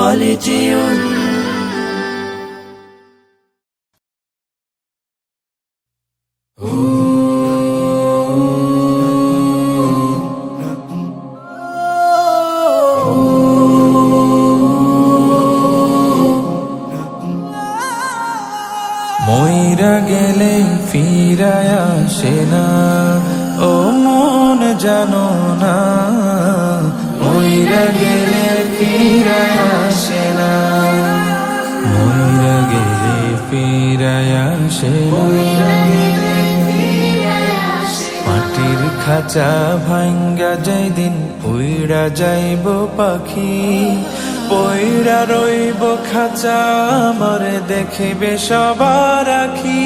Qualityun. মইরা গেলে ফিরায় আসে না, ও মন জানো না। মইরা গেলে ফিরায় আসে না, মইরা গেলে ফিরায় আসে না। মাটির খাঁচা ভাঙ্গা যাই দিন উইড়া যাইব পাখি, পইড়া রইব খাঁচা আমার দেখিবে সবার আখি।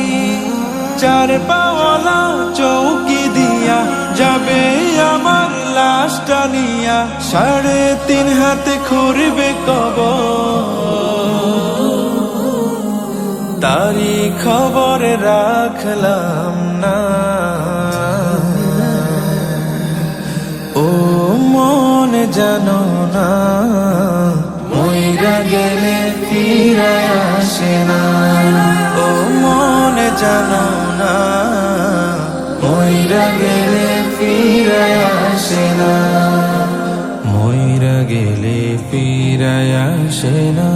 চার পাওয়ালা চৌকি দিয়া যাবে আমার লাশটা নিয়া, 3.5 হাতে খুঁড়বে কবর, তারি খবর রাখলাম না। ও মন জানো না, মইরা গেলে ফিরায় আসে না। ও মন জানো না, মইরা গেলে ফিরায় আসে না। মইরা গেলে ফিরায় আসে না।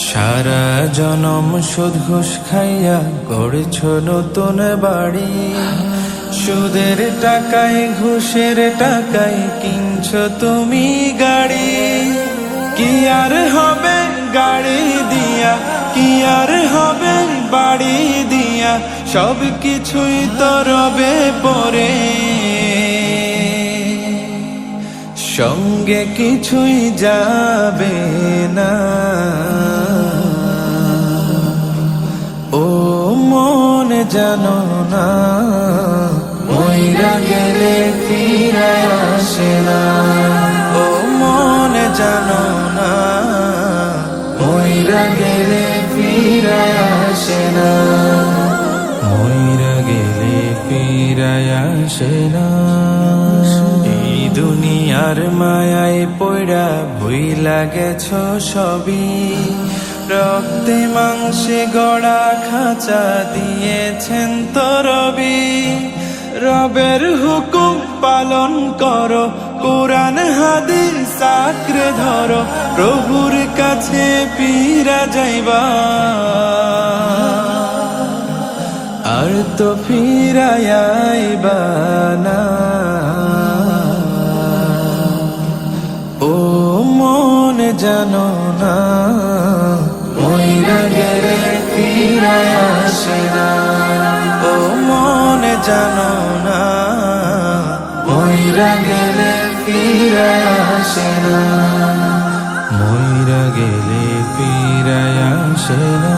সারা জনম সুদ ঘুষ খাইয়া গড়েছ নতুন বাড়ি, সুদের টাকায় ঘুষের টাকায় কিনছ তুমি গাড়ি। কি আর হবে গাড়ি দিয়া, কি আর হবে বাড়ি দিয়া, সব কিছুই তো রবে পরে, সঙ্গে কিছুই যাবে না। ও মন জানো না, মইরা গেলে ফিরায় আসে না। ও মন জানো না, মইরা গেলে ফিরায় আসে না। মইরা গেলে ফিরায় আসে না। এই দুনিয়ার মায়ায় পয়রা ভুইলা গেছ সবই, রক্তে মাংসে গড়া খাঁচা দিয়েছেন তো রবি। রবের হুকুম পালন করো, কোরআন হাদিস আঁকড়ে ধরো, প্রভুর কাছে ফিরা যাইবা, আর তো ফিরায় আইবা না। ও মন জানো না, মইরা গেলে ফিরায় আসে না। ও মন জানো না, মইরা গেলে ফিরায় আসে না। মইরা গেলে ফিরায় আসে না।